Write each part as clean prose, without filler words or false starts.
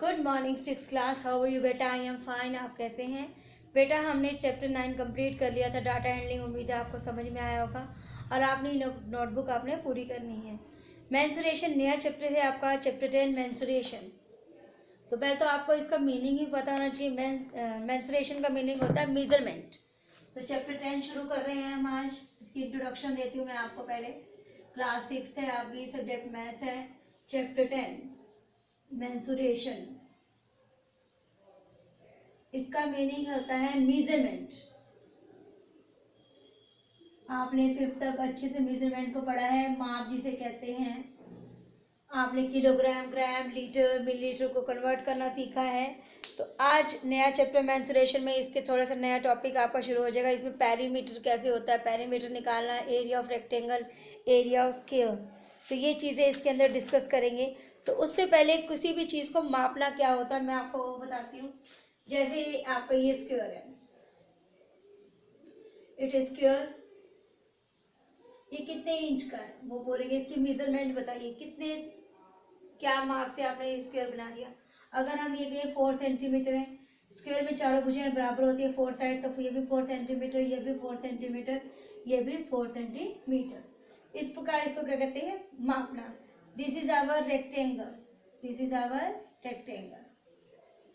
Good morning six class. How are you बेटा? I am fine. आप कैसे हैं बेटा? हमने चैप्टर 9 कंप्लीट कर लिया था, डाटा हैंडलिंग। उम्मीद है आपको समझ में आया होगा और आपने नोटबुक आपने पूरी करनी है। मेंसुरेशन नया चैप्टर है आपका, चैप्टर 10 मेंसुरेशन। तो पहले तो आपको इसका मीनिंग ही पता होना चाहिए। मेंसुरेशन का मीनिंग होता है मेजरमेंट। तो चैप्टर 10 शुरू कर रहे हैं हम आज। इसकी इंट्रोडक्शन देती हूँ मैं आपको। पहले क्लास 6 है आपकी, सब्जेक्ट मैथ्स है। चैप्टर 10 मेंसुरेशन, इसका मीनिंग होता है मेजरमेंट। आपने 5th तक अच्छे से मेजरमेंट को पढ़ा है। माप जिसे कहते हैं, आपने किलोग्राम, ग्राम, लीटर, मिलीलीटर को कन्वर्ट करना सीखा है। तो आज नया चैप्टर मेंसुरेशन में इसके थोड़ा सा नया टॉपिक आपका शुरू हो जाएगा। इसमें पेरीमीटर कैसे होता है, पेरीमीटर निकालना, area of rectangle, area of square, तो ये चीज़ें इसके अंदर डिस्कस करेंगे। तो उससे पहले किसी भी चीज़ को मापना क्या होता है मैं आपको वो बताती हूँ। जैसे आपका ये स्क्वायर है, इट इज स्क्वायर, ये कितने इंच का है वो बोलेंगे। इसकी मेजरमेंट बताइए, कितने क्या माप से आपने स्क्वायर बना दिया। अगर हम ये कहें 4 सेंटीमीटर है, स्क्वायर में चारों भुजाएं बराबर होती है 4 साइड, तो ये भी 4 सेंटीमीटर, ये भी 4 सेंटीमीटर, ये भी 4 सेंटीमीटर। इस प्रकार इसको क्या कहते हैं, मापना। This is our rectangle, this is our rectangle.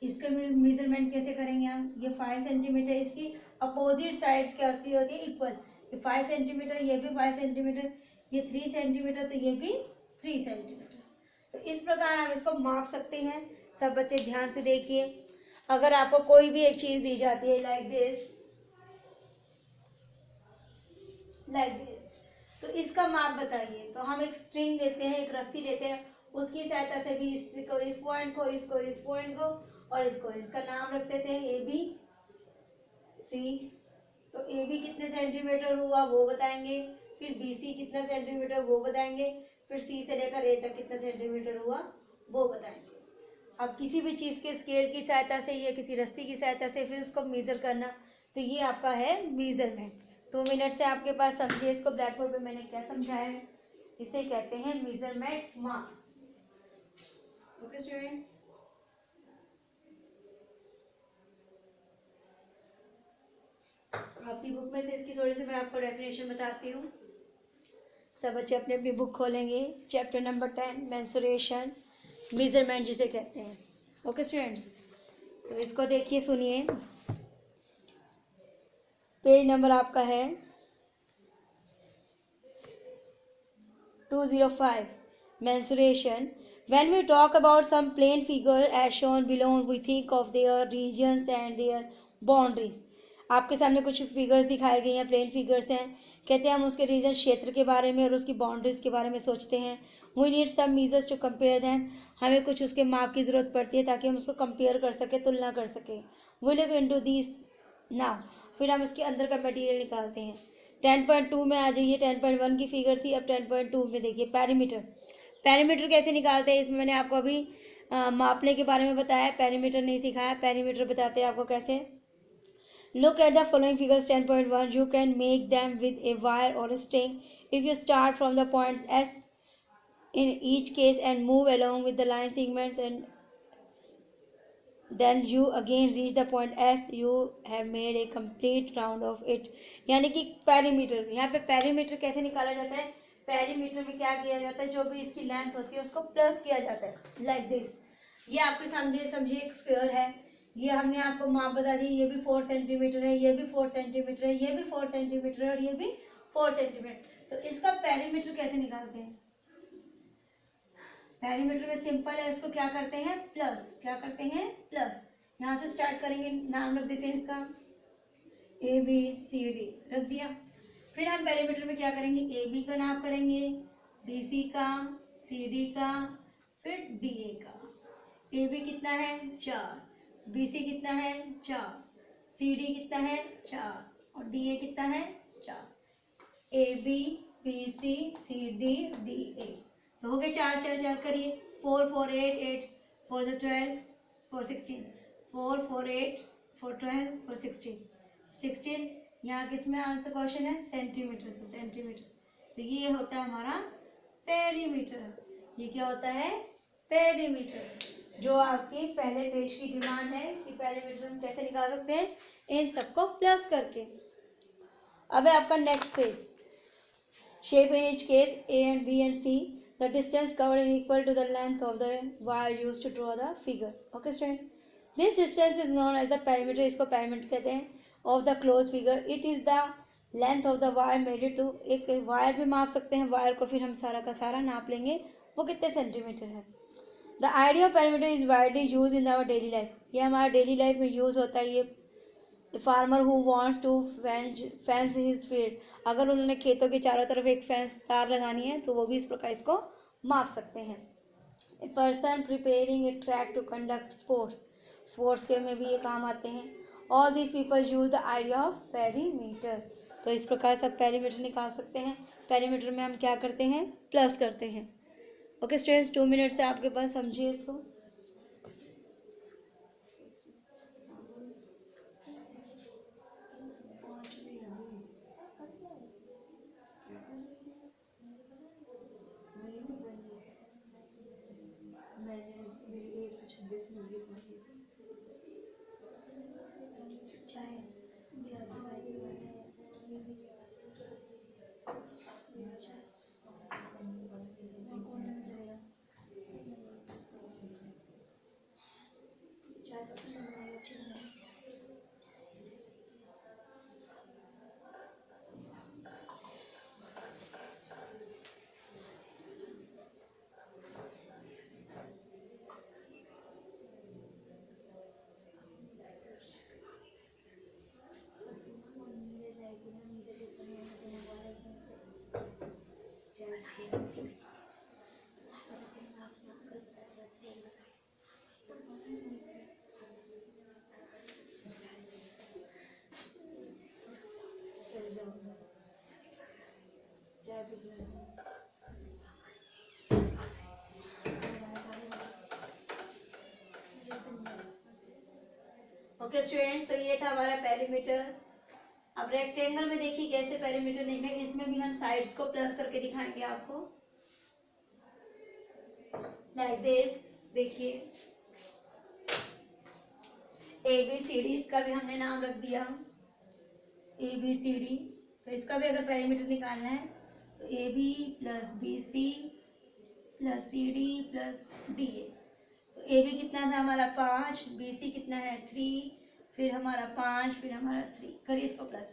इसका मेजरमेंट कैसे करेंगे हम? ये 5 सेंटीमीटर, इसकी अपोजिट साइड्स क्या होती है इक्वल। ये 5 सेंटीमीटर, ये भी 5 सेंटीमीटर, ये 3 सेंटीमीटर, तो ये भी 3 सेंटीमीटर। तो इस प्रकार हम इसको माप सकते हैं। सब बच्चे ध्यान से देखिए। अगर आपको कोई भी एक चीज दी जाती है लाइक दिस, तो इसका माप बताइए। तो हम एक स्ट्रिंग लेते हैं, एक रस्सी लेते हैं, उसकी सहायता से भी इसको, इस पॉइंट को, इसको इस पॉइंट को और इसको, इसका नाम रख देते हैं ए बी सी। तो ए बी कितने सेंटीमीटर हुआ वो बताएंगे, फिर बी सी कितना सेंटीमीटर वो बताएंगे, फिर सी से लेकर ए तक कितना सेंटीमीटर हुआ वो बताएंगे। अब किसी भी चीज़ के स्केल की सहायता से या किसी रस्सी की सहायता से फिर उसको मेज़र करना, तो ये आपका है मेज़रमेंट। 2 मिनट से आपके पास समझिए इसको। ब्लैक बोर्ड पे मैंने क्या समझाया है, इसे कहते हैं मेज़रमेंट, माप। ओके स्टूडेंट्स, आपकी बुक में से इसकी थोड़ी सी मैं आपको डेफिनेशन बताती हूँ। सब बच्चे अपनी अपनी बुक खोलेंगे। चैप्टर नंबर 10 मेंसुरेशन, मेजरमेंट जिसे कहते हैं। ओके स्टूडेंट्स, तो इसको देखिए, सुनिए। पेज नंबर आपका है 205, mensuration. When we talk about some plane figure as shown below, we think of their regions and their boundaries. आपके सामने कुछ फिगर्स दिखाए गए हैं, प्लेन फिगर्स हैं। कहते हैं हम उसके रीजन, क्षेत्र के बारे में और उसकी बाउंड्रीज के बारे में सोचते हैं। We need some measures to compare them, हमें कुछ उसके माप की ज़रूरत पड़ती है ताकि हम उसको कंपेयर कर सकें, तुलना कर सकें। We look into this now, फिर हम इसके अंदर का मटेरियल निकालते हैं। 10.2 में आ जाइए। 10.1 की फिगर थी, अब 10.2 में देखिए पेरीमीटर। पेरीमीटर कैसे निकालते हैं, इसमें मैंने आपको अभी मापने के बारे में बताया, पेरीमीटर नहीं सिखाया। पेरीमीटर बताते हैं आपको कैसे। Look at the following figures 10.1. You can make them with a wire or a string. If you start from the points S in each case and move along with the line segments, and then you again reach the point S, you have made a complete round of it. यानी कि perimeter, यहाँ पे perimeter कैसे निकाला जाता है? Perimeter में क्या किया जाता है, जो भी इसकी लेंथ होती है उसको प्लस किया जाता है, लाइक दिस। ये आपके सामने समझिए एक स्क्वायर है, ये हमने आपको माप बता दी। ये भी 4 सेंटीमीटर है, ये भी 4 सेंटीमीटर है, ये भी 4 सेंटीमीटर है और ये भी 4 सेंटीमीटर। तो इसका पेरीमीटर कैसे निकालते हैं? पेरीमीटर में सिंपल है, इसको क्या करते हैं, प्लस। क्या करते हैं, प्लस। यहाँ से स्टार्ट करेंगे, नाम रख देते हैं इसका ए बी सी डी, रख दिया। फिर हम पेरीमीटर में क्या करेंगे, ए बी का नाप करेंगे, बी सी का, सी डी का, फिर डी ए का। ए बी कितना है, 4, बी सी कितना है, 4, सी डी कितना है, 4 और डी ए कितना है, 4। A B B C C D D A, तो हो गए 4 4 4 करिए। 4 4 8 8 4 से 12 4 16, 4 4 8 4 12 4 16 16। यहाँ किस में आंसर क्वेश्चन है, सेंटीमीटर, तो सेंटीमीटर। तो ये होता है हमारा पेरीमीटर। ये क्या होता है, पेरीमीटर। जो आपकी पहले पेज की डिमांड है कि पेरीमीटर हम कैसे निकाल सकते हैं, इन सबको प्लस करके। अब है आपका next page, shape in each case A and B and C, the distance covered is equal to the length of the wire used to draw the figure. Okay student, this distance is known as the perimeter, इसको perimeter कहते हैं, of the closed figure. It is the length of the wire measured to, एक wire भी माप सकते हैं, wire को फिर हम सारा का सारा नाप लेंगे वो कितने सेंटीमीटर है। The idea of perimeter is widely use in our daily life, ये हमारा डेली लाइफ में यूज होता है। ये farmer who wants to fence his field, अगर उन्होंने खेतों के चारों तरफ एक फेंस तार लगानी है तो वो भी इस प्रकार इसको माप सकते हैं। A person preparing a track to conduct sports के में भी ये काम आते हैं। All this people use the idea of perimeter, तो इस प्रकार से आप पेरीमीटर निकाल सकते हैं। पेरीमीटर में हम क्या करते हैं, प्लस करते हैं। ओके स्टूडेंट्स, 2 मिनट से आपके पास, समझिए इसको। ओके स्टूडेंट्स, तो ये था हमारा पेरीमीटर। अब रेक्टेंगल में देखिए कैसे पेरीमीटर निकले, इसमें भी हम साइड्स को प्लस करके दिखाएंगे आपको, लाइक दिस। देखिए ABCD, इसका भी हमने नाम रख दिया ABCD। तो इसका भी अगर पेरीमीटर निकालना है तो AB plus BC plus CD plus DA। तो AB कितना था हमारा 5, BC कितना है 3, फिर हमारा 5, फिर हमारा 3, करिए इसको प्लस।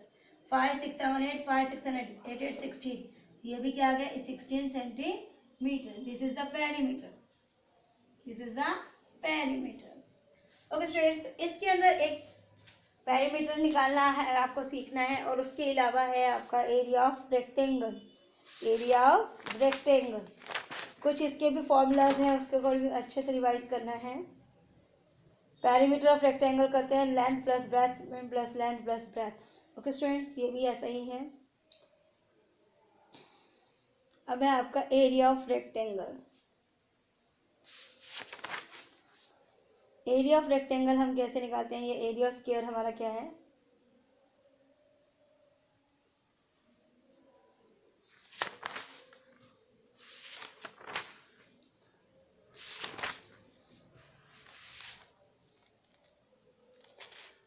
5 6 7 8, 5 6 7 8 8 16, ये भी क्या आ गया 16 centimetre. This is the perimeter, this is the perimeter. Okay students, तो इसके अंदर एक पेरीमीटर निकालना है, आपको सीखना है, और उसके अलावा है आपका area of rectangle. Area of rectangle, कुछ इसके भी फॉर्मूलाज हैं, उसके अकॉर्डिंग भी अच्छे से रिवाइज करना है। पेरीमीटर ऑफ रेक्टेंगल करते हैं length plus breadth plus length plus breadth. Okay students, ये भी ऐसा ही है। अब है आपका area of rectangle. Area of rectangle हम कैसे निकालते हैं, ये एरिया ऑफ स्क्वायर हमारा क्या है,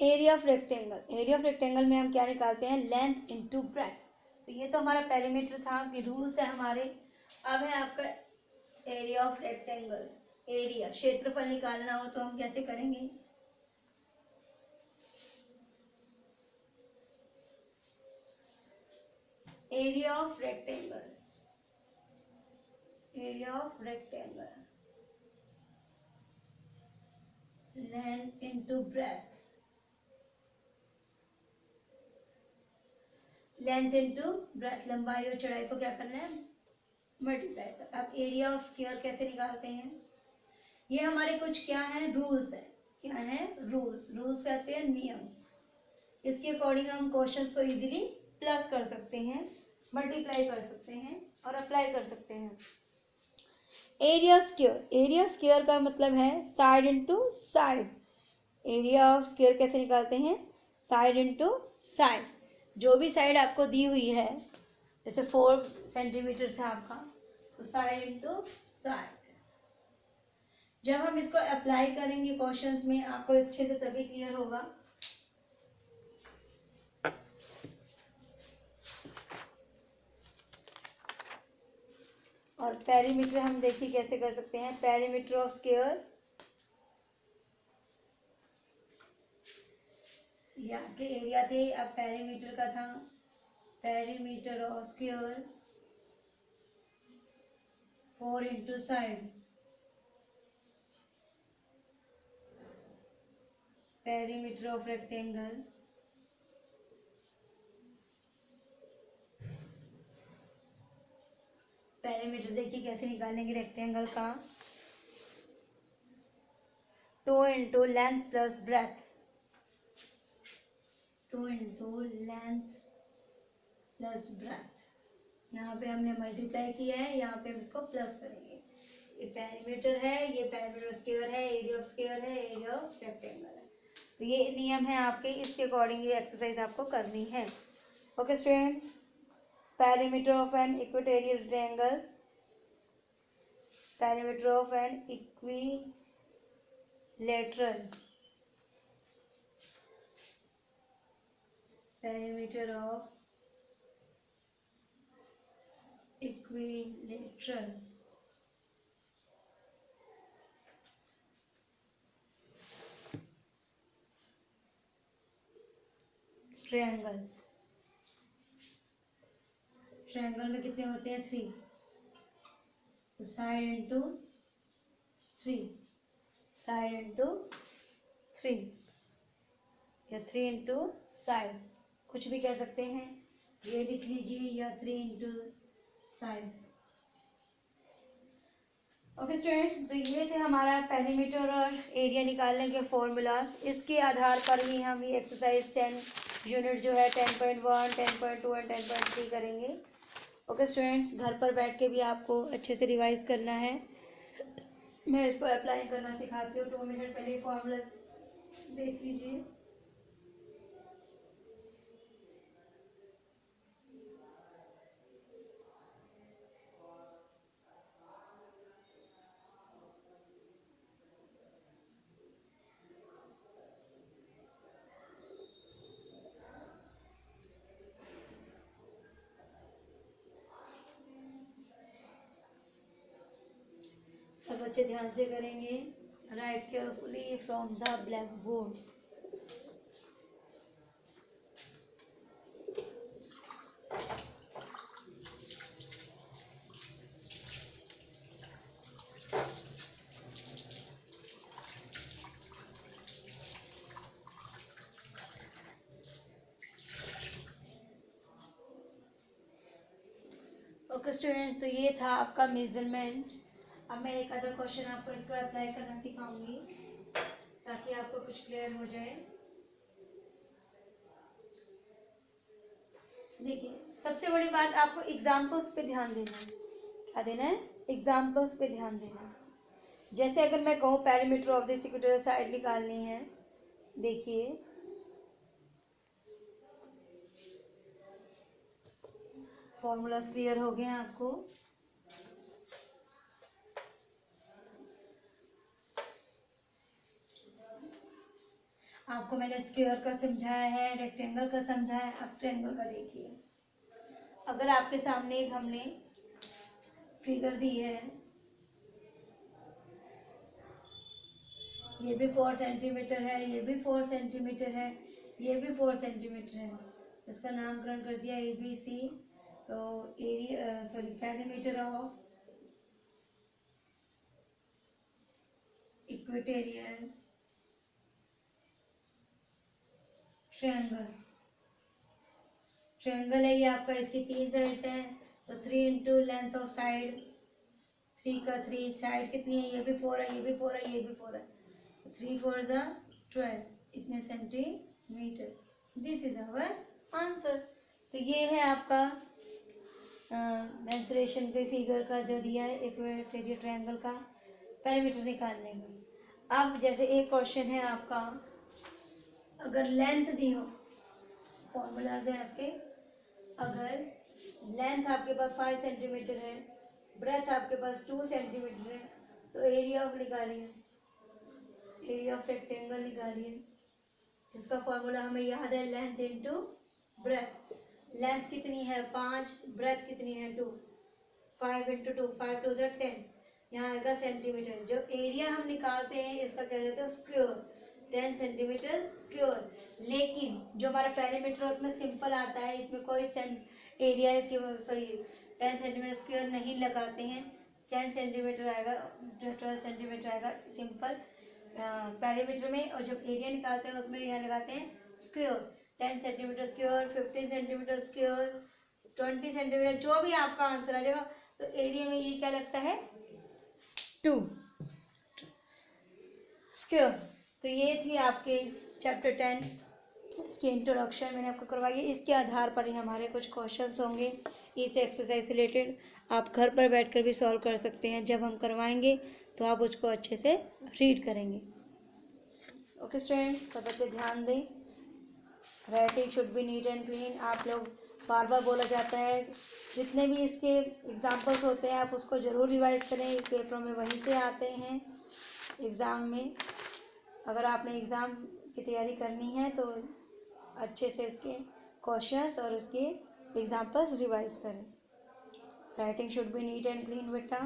area of rectangle. Area of rectangle में हम क्या निकालते हैं, लेंथ इनटू ब्रेथ। तो ये तो हमारा पेरीमीटर था कि रूल्स है हमारे। अब है आपका एरिया ऑफ रेक्टेंगल। एरिया, क्षेत्रफल निकालना हो तो हम कैसे करेंगे, area of rectangle, area of rectangle length into breadth, length into breadth, लंबाई और चौड़ाई को क्या करना है, मल्टीप्लाई। तो अब एरिया ऑफ स्क्वायर कैसे निकालते हैं, ये हमारे कुछ क्या है, रूल्स है। क्या है, रूल्स। रूल्स कहते हैं नियम। इसके अकॉर्डिंग हम क्वेश्चंस को इजीली प्लस कर सकते हैं, मल्टीप्लाई कर सकते हैं और अप्लाई कर सकते हैं। Area of square, area of square का मतलब है side into side. Area of square कैसे निकालते हैं, साइड इनटू साइड। जो भी साइड आपको दी हुई है, जैसे 4 सेंटीमीटर था आपका, तो साइड इनटू साइड। जब हम इसको अप्लाई करेंगे क्वेश्चंस में आपको अच्छे से तभी क्लियर होगा। और पेरीमीटर हम देखिए कैसे कर सकते हैं। पेरीमीटर ऑफ स्क्वायर, ये आपके एरिया थे, अब पेरीमीटर का था। Perimeter of square 4 into side, perimeter of rectangle perimeter देखिए कैसे निकालेंगे रेक्टेंगल का। 2 into length plus breadth, 2 into length plus breadth. यहाँ पे हमने मल्टीप्लाई किया है, यहाँ पे हम इसको प्लस करेंगे। ये पेरीमीटर है, ये पेरीमीटर स्क्वायर है, एरिया ऑफ स्क्वायर है, एरिया ऑफ रेक्टेंगल है। तो ये नियम है आपके, इसके अकॉर्डिंग ये एक्सरसाइज आपको करनी है। Okay students, perimeter of an equatorial triangle, perimeter of an equilateral, perimeter of equilateral triangle. Triangle में कितने होते हैं? 3, तो साइड इंटू 3, साइड इंटू 3 या 3 इंटू साइड, कुछ भी कह सकते हैं। ये लिख लीजिए या 3 इंटू साइड। ओके स्टूडेंट, तो ये थे हमारा पेरीमीटर और एरिया निकालने के फॉर्मूलाज। इसके आधार पर ही हम ये एक्सरसाइज 10 यूनिट जो है 10.1, 10.2 एंड 10.3 करेंगे। ओके स्टूडेंट्स, घर पर बैठ के भी आपको अच्छे से रिवाइज करना है। मैं इसको अप्लाई करना सिखाती हूँ। 2 मिनट पहले फॉर्मूला देख लीजिए। सब बच्चे ध्यान से करेंगे। Right carefully from the black board. Okay students, तो ये था आपका मेजरमेंट। अब मैं एक अदर क्वेश्चन आपको इसको अप्लाई करना सिखाऊंगी ताकि आपको कुछ क्लियर हो जाए। देखिए, सबसे बड़ी बात आपको एग्जाम्पल्स पे ध्यान देना है। क्या देना है? एग्जाम्पल्स पे ध्यान देना है। जैसे अगर मैं कहूँ perimeter of this equatorial side निकालनी है, देखिए फॉर्मूलाज क्लियर हो गए हैं आपको। आपको मैंने स्क्वायर का समझाया है, रेक्टेंगल का समझाया है। अब ट्रायंगल का देखिए। अगर आपके सामने एक हमने फिगर दी है, ये भी 4 सेंटीमीटर है, ये भी 4 सेंटीमीटर है, ये भी 4 सेंटीमीटर है, तो इसका नामकरण कर दिया ABC। तो area perimeter of equatorial triangle. Triangle है ये आपका, इसकी 3 साइड्स हैं, तो 3 इंटू लेंथ ऑफ साइड, 3 का 3, साइड कितनी है? ये भी 4 है, ये भी 4 है, ये भी 4 है, 3 4 12, इतने centimetre. This is our answer. तो ये है आपका मेंसुरेशन के फिगर का जो दिया है इक्वेटोरियल ट्रायंगल का पेरीमीटर निकालने का। अब जैसे एक क्वेश्चन है आपका, अगर लेंथ दी हो, फॉर्मूलाज है आपके। अगर लेंथ आपके पास 5 सेंटीमीटर है, ब्रेथ आपके पास 2 सेंटीमीटर है, तो एरिया ऑफ निकालिए, एरिया ऑफ रेक्टेंगल निकालिए। इसका फॉर्मूला हमें याद है, लेंथ इनटू ब्रेथ। लेंथ कितनी है 5, ब्रेथ कितनी है 2, 5 इंटू 2, 5 2 से 10, यहाँ आएगा सेंटीमीटर। जो एरिया हम निकालते हैं इसका क्या कहते हैं स्क्वायर, 10 सेंटीमीटर स्क्वायर। लेकिन जो हमारा पेरीमीटर उसमें सिंपल आता है, इसमें कोई एरिया की 10 सेंटीमीटर स्क्वायर नहीं लगाते हैं। 10 सेंटीमीटर आएगा, 12 सेंटीमीटर आएगा सिंपल पेरीमीटर में। और जब एरिया निकालते हैं उसमें यहाँ लगाते हैं square, 10 centimetre square, 15 centimetre square, 20 centimetre, जो भी आपका आंसर आ जाएगा। तो एरिया में ये क्या लगता है 2 स्क्वायर। तो ये थी आपके चैप्टर 10 इसकी इंट्रोडक्शन मैंने आपको करवाई है। इसके आधार पर ही हमारे कुछ क्वेश्चंस होंगे इस एक्सरसाइज से रिलेटेड। आप घर पर बैठकर भी सॉल्व कर सकते हैं। जब हम करवाएंगे तो आप उसको अच्छे से रीड करेंगे। ओके स्टूडेंट्स, सब बच्चे ध्यान दें। Writing should be neat and clean. आप लोग बार बार बोला जाता है, जितने भी इसके एग्जाम्पल्स होते हैं आप उसको ज़रूर रिवाइज करें, पेपरों में वहीं से आते हैं एग्ज़ाम में। अगर आपने एग्ज़ाम की तैयारी करनी है तो अच्छे से इसके क्वेश्चंस और उसके एग्जाम्पल्स रिवाइज करें। Writing should be neat and clean बेटा।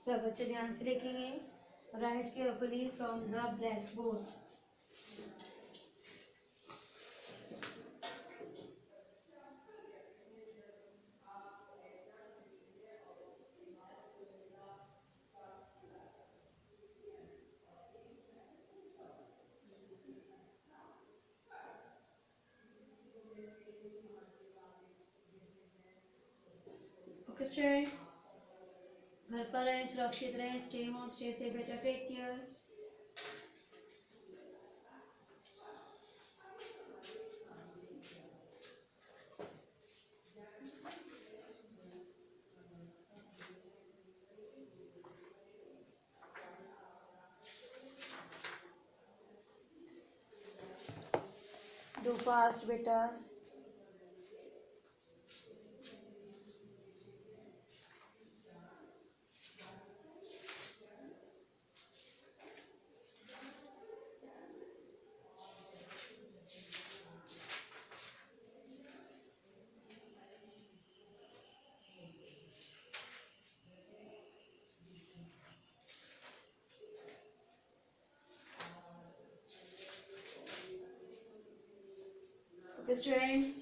सब बच्चे ध्यान से लिखेंगे। Right carefully from the black board. Okay students, घर पर रहें, सुरक्षित रहें, स्टे होम, स्टे सेफ बेटा, टेक केयर। डू फास्ट बेटा। Okay, students,